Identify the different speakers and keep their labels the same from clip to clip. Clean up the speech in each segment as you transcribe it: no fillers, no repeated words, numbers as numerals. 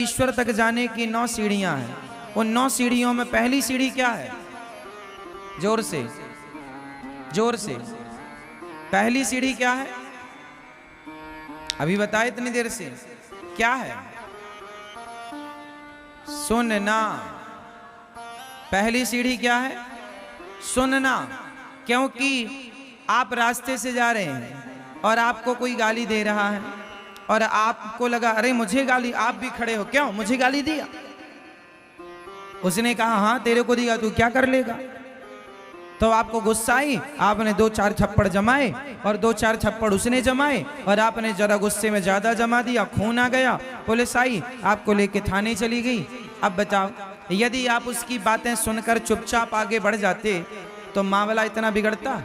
Speaker 1: ईश्वर तक जाने की 9 सीढ़ियां हैं। उन 9 सीढ़ियों में पहली सीढ़ी क्या है? जोर से, जोर से। पहली सीढ़ी क्या है? अभी बताए इतनी देर से। क्या है? सुनना। पहली सीढ़ी क्या है? सुनना। क्योंकि आप रास्ते से जा रहे हैं और आपको कोई गाली दे रहा है और आपको लगा अरे मुझे गाली, आप भी खड़े हो, क्यों मुझे गाली दिया? उसने कहा हाँ तेरे को दिया, तू क्या कर लेगा? तो आपको गुस्सा आई, आपने 2-4 थप्पड़ जमाए और 2-4 थप्पड़ उसने जमाए और आपने जरा गुस्से में ज्यादा जमा दिया, खून आ गया, पुलिस आई, आपको लेके थाने चली गई। अब बताओ, यदि आप उसकी बातें सुनकर चुपचाप आगे बढ़ जाते तो मामला इतना बिगड़ता?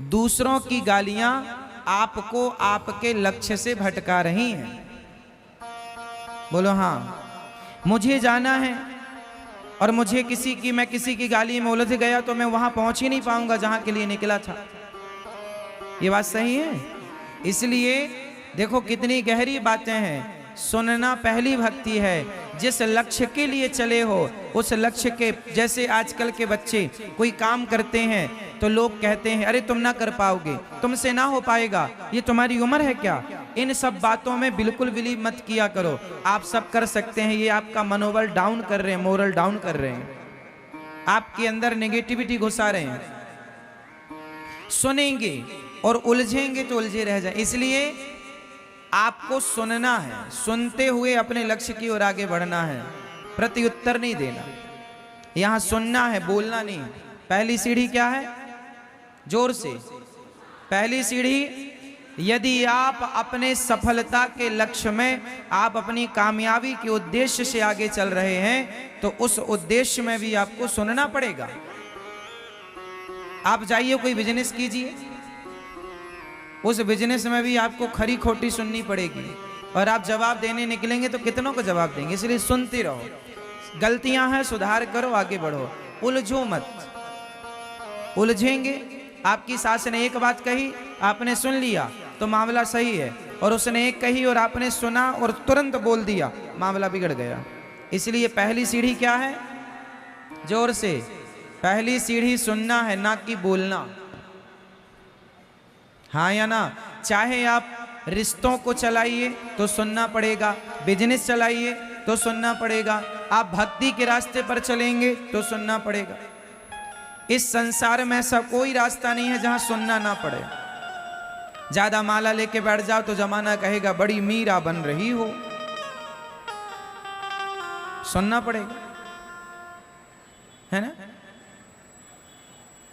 Speaker 1: दूसरों की गालियां आपको आपके लक्ष्य से भटका रही हैं। बोलो हाँ। मुझे जाना है और मुझे मैं किसी की गाली में उलझ गया तो मैं वहां पहुंच ही नहीं पाऊंगा जहां के लिए निकला था। ये बात सही है? इसलिए देखो कितनी गहरी बातें हैं। सुनना पहली भक्ति है। जिस लक्ष्य के लिए चले हो उस लक्ष्य के, जैसे आजकल के बच्चे कोई काम करते हैं तो लोग कहते हैं अरे तुम ना कर पाओगे, तुमसे ना हो पाएगा, ये तुम्हारी उम्र है क्या? इन सब बातों में बिल्कुल बिलीव मत किया करो। आप सब कर सकते हैं, ये आपका मनोबल डाउन कर रहे हैं, मोरल डाउन कर रहे हैं, आपके अंदर नेगेटिविटी घुसा रहे हैं। सुनेंगे और उलझेंगे तो उलझे रह जाए। इसलिए आपको सुनना है, सुनते हुए अपने लक्ष्य की ओर आगे बढ़ना है, प्रत्युत्तर नहीं देना। यहां सुनना है, बोलना नहीं। पहली सीढ़ी क्या है? जोर से। पहली सीढ़ी, यदि आप अपने सफलता के लक्ष्य में, आप अपनी कामयाबी के उद्देश्य से आगे चल रहे हैं तो उस उद्देश्य में भी आपको सुनना पड़ेगा। आप जाइए कोई बिजनेस कीजिए, उस बिजनेस में भी आपको खरी खोटी सुननी पड़ेगी और आप जवाब देने निकलेंगे तो कितनों को जवाब देंगे। इसलिए सुनते रहो, गलतियां हैं सुधार करो, आगे बढ़ो, उलझो मत। उलझेंगे, आपकी सास ने एक बात कही, आपने सुन लिया तो मामला सही है, और उसने एक कही और आपने सुना और तुरंत बोल दिया, मामला बिगड़ गया। इसलिए पहली सीढ़ी क्या है? जोर से। पहली सीढ़ी सुनना है, ना कि बोलना। हाँ या ना? चाहे आप रिश्तों को चलाइए तो सुनना पड़ेगा, बिजनेस चलाइए तो सुनना पड़ेगा, आप भक्ति के रास्ते पर चलेंगे तो सुनना पड़ेगा। इस संसार में ऐसा कोई रास्ता नहीं है जहां सुनना ना पड़े। ज्यादा माला लेके बैठ जाओ तो जमाना कहेगा बड़ी मीरा बन रही हो। सुनना पड़ेगा, है ना?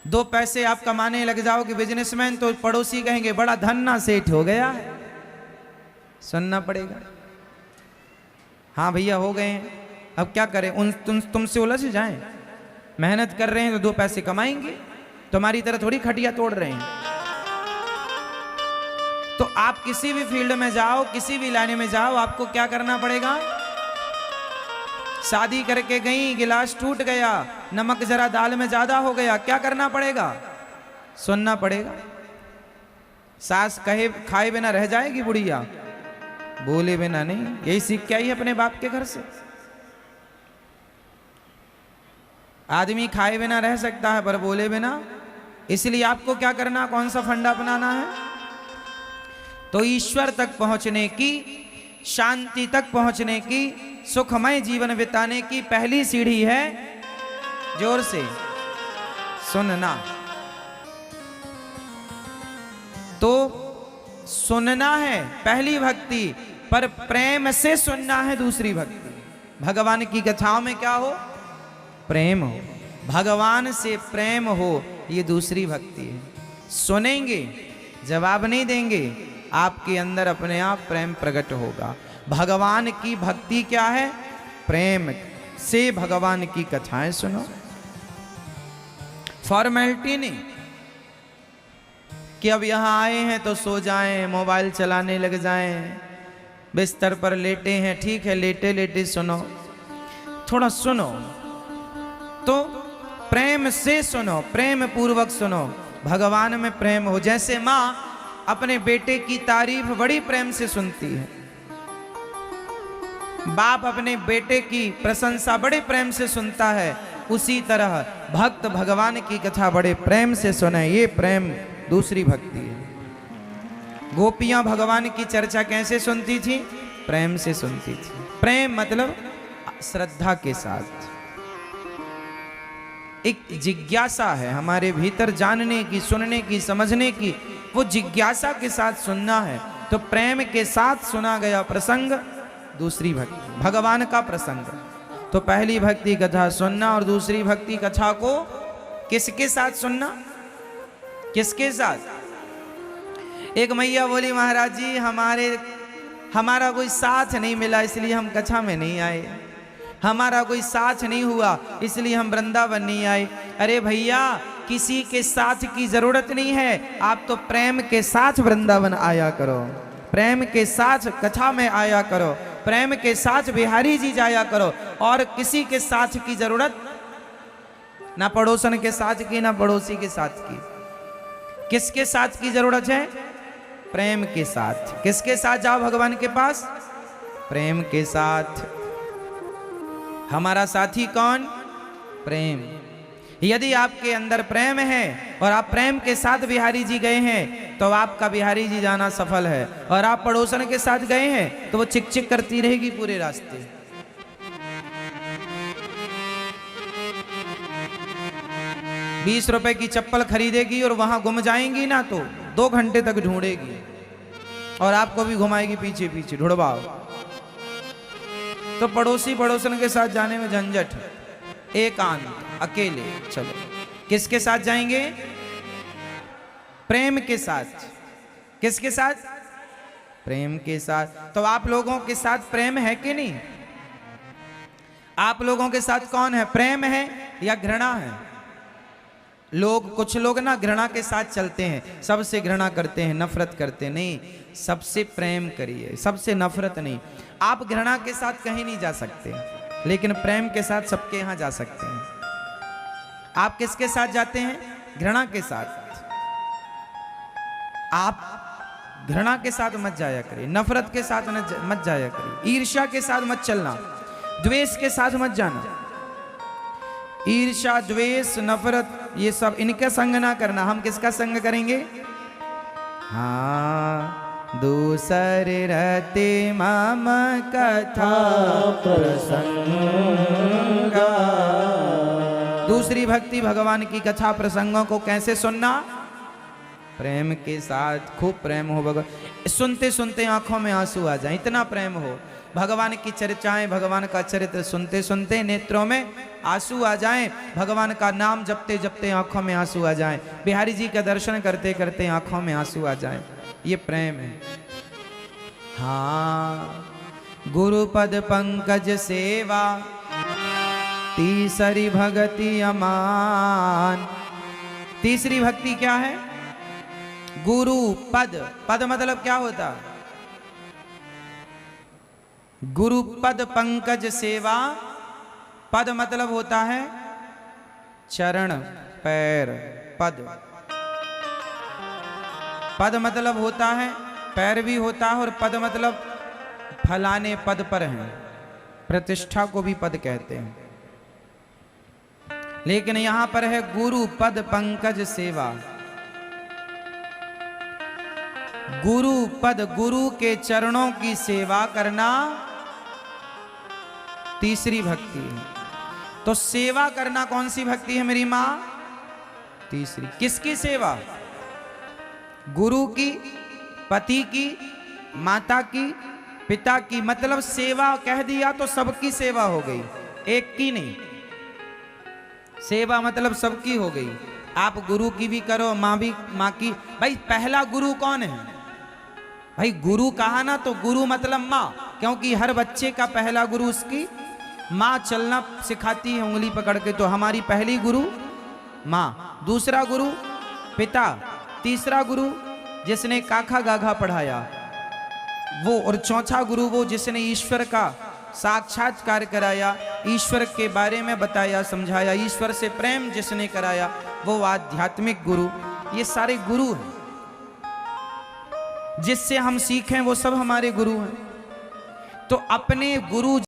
Speaker 1: 2 पैसे आप कमाने लग जाओगे बिजनेसमैन तो पड़ोसी कहेंगे बड़ा धन्ना सेठ हो गया है। सुनना पड़ेगा। हाँ भैया हो गए हैं, अब क्या करें, तुमसे उलझ जाएं। मेहनत कर रहे हैं तो 2 पैसे कमाएंगे, तुम्हारी तरह थोड़ी खटिया तोड़ रहे हैं। तो आप किसी भी फील्ड में जाओ, किसी भी लाइन में जाओ, आपको क्या करना पड़ेगा? शादी करके गई, गिलास टूट गया, नमक जरा दाल में ज्यादा हो गया, क्या करना पड़ेगा? सुनना पड़ेगा। सास कहे खाए बिना रह जाएगी बुढ़िया, बोले बिना नहीं। यही सीख के आई है अपने बाप के घर से। आदमी खाए बिना रह सकता है पर बोले बिना। इसलिए आपको क्या करना, कौन सा फंडा अपनाना है? तो ईश्वर तक पहुंचने की, शांति तक पहुंचने की, सुखमय जीवन बिताने की पहली सीढ़ी है, जोर से, सुनना। तो सुनना है पहली भक्ति, पर प्रेम से सुनना है दूसरी भक्ति। भगवान की कथाओं में क्या हो? प्रेम हो, भगवान से प्रेम हो, ये दूसरी भक्ति है। सुनेंगे, जवाब नहीं देंगे, आपके अंदर अपने आप प्रेम प्रकट होगा। भगवान की भक्ति क्या है? प्रेम से भगवान की कथाएं सुनो। फॉर्मेलिटी नहीं कि अब यहां आए हैं तो सो जाएं, मोबाइल चलाने लग जाएं, बिस्तर पर लेटे हैं, ठीक है लेटे लेटे सुनो। थोड़ा सुनो तो प्रेम से सुनो, प्रेम पूर्वक सुनो, भगवान में प्रेम हो। जैसे माँ अपने बेटे की तारीफ बड़ी प्रेम से सुनती है, बाप अपने बेटे की प्रशंसा बड़े प्रेम से सुनता है, उसी तरह भक्त भगवान की कथा बड़े प्रेम से सुने। ये प्रेम दूसरी भक्ति है। गोपियां भगवान की चर्चा कैसे सुनती थी? प्रेम से सुनती थी। प्रेम मतलब श्रद्धा के साथ। एक जिज्ञासा है हमारे भीतर, जानने की, सुनने की, समझने की, वो जिज्ञासा के साथ सुनना है। तो प्रेम के साथ सुना गया प्रसंग दूसरी भक्ति, भगवान का प्रसंग। तो पहली भक्ति कथा सुनना और दूसरी भक्ति कथा को किसके साथ सुनना? किसके साथ? एक मैया बोली, महाराज जी हमारा कोई साथ नहीं मिला इसलिए हम कथा में नहीं आए, हमारा कोई साथ नहीं हुआ इसलिए हम वृंदावन नहीं आए। अरे भैया, किसी के साथ की जरूरत नहीं है, आप तो प्रेम के साथ वृंदावन आया करो, प्रेम के साथ कथा में आया करो, प्रेम के साथ बिहारी जी जाया करो। और किसी के साथ की जरूरत ना पड़ोसन के साथ की, ना पड़ोसी के साथ की। किसके साथ की जरूरत है? प्रेम के साथ। किसके साथ जाओ भगवान के पास? प्रेम के साथ। हमारा साथी कौन? प्रेम। यदि आपके अंदर प्रेम है और आप प्रेम के साथ बिहारी जी गए हैं तो आपका बिहारी जी जाना सफल है, और आप पड़ोसन के साथ गए हैं तो वो चिक चिक करती रहेगी पूरे रास्ते। 20 रुपए की चप्पल खरीदेगी और वहां गुम जाएंगी ना तो 2 घंटे तक ढूंढेगी और आपको भी घुमाएगी पीछे पीछे, ढूंढवाओ। तो पड़ोसी पड़ोसन के साथ जाने में झंझट, एकांत, अकेले चलो। किसके साथ जाएंगे? प्रेम के साथ। किसके साथ? प्रेम के साथ। तो आप लोगों के साथ प्रेम है कि नहीं? आप लोगों के साथ कौन है? प्रेम है या घृणा है? कुछ लोग ना घृणा के साथ चलते हैं, सबसे घृणा करते हैं, नफरत करते नहीं। सबसे प्रेम करिए, सबसे नफरत नहीं। आप घृणा के साथ कहीं नहीं जा सकते, लेकिन प्रेम के साथ सबके यहां जा सकते हैं। आप किसके साथ जाते हैं? घृणा के साथ। आप घृणा के साथ मत जाया करिए, नफरत के साथ मत जाया करिए, ईर्ष्या के साथ मत चलना, द्वेष के साथ मत जाना। ईर्ष्या, द्वेष, नफरत, ये सब इनका संग ना करना। हम किसका संग करेंगे? हाँ, दूसरे रहते मम कथा प्रसंग। दूसरी भक्ति भगवान की कथा प्रसंगों को कैसे सुनना? प्रेम के साथ। खूब प्रेम हो भगवान, सुनते सुनते आंखों में आंसू आ जाए, इतना प्रेम हो। भगवान की चर्चाएं, भगवान का चरित्र सुनते सुनते नेत्रों में आंसू आ जाएं, भगवान का नाम जपते जपते आंखों में आंसू आ जाएं, बिहारी जी का दर्शन करते करते आंखों में आंसू आ जाएं। ये प्रेम है। हाँ, गुरुपद पंकज सेवा तीसरी भक्ति अमान। तीसरी भक्ति क्या है? गुरु पद। पद मतलब क्या होता? गुरु पद पंकज सेवा। पद मतलब होता है चरण, पैर, पद। पद मतलब होता है पैर भी होता है, और पद मतलब फलाने पद पर हैं, प्रतिष्ठा को भी पद कहते हैं। लेकिन यहां पर है गुरु पद पंकज सेवा। गुरु पद, गुरु के चरणों की सेवा करना तीसरी भक्ति है। तो सेवा करना कौन सी भक्ति है मेरी मां? तीसरी। किसकी सेवा? गुरु की, पति की, माता की, पिता की। मतलब सेवा कह दिया तो सबकी सेवा हो गई, एक की नहीं। सेवा मतलब सबकी हो गई। आप गुरु की भी करो, माँ की। भाई पहला गुरु कौन है? भाई गुरु कहा ना तो गुरु मतलब माँ, क्योंकि हर बच्चे का पहला गुरु उसकी माँ चलना सिखाती है उंगली पकड़ के। तो हमारी पहली गुरु माँ, दूसरा गुरु पिता, तीसरा गुरु जिसने काखा गाघा पढ़ाया वो, और चौथा गुरु वो जिसने ईश्वर का साक्षात्कार कराया, ईश्वर के बारे में बताया, समझाया, ईश्वर से प्रेम जिसने कराया, वो आध्यात्मिक गुरु। ये सारे गुरु हैं, जिससे हम सीखें वो सब हमारे गुरु हैं। तो अपने गुरु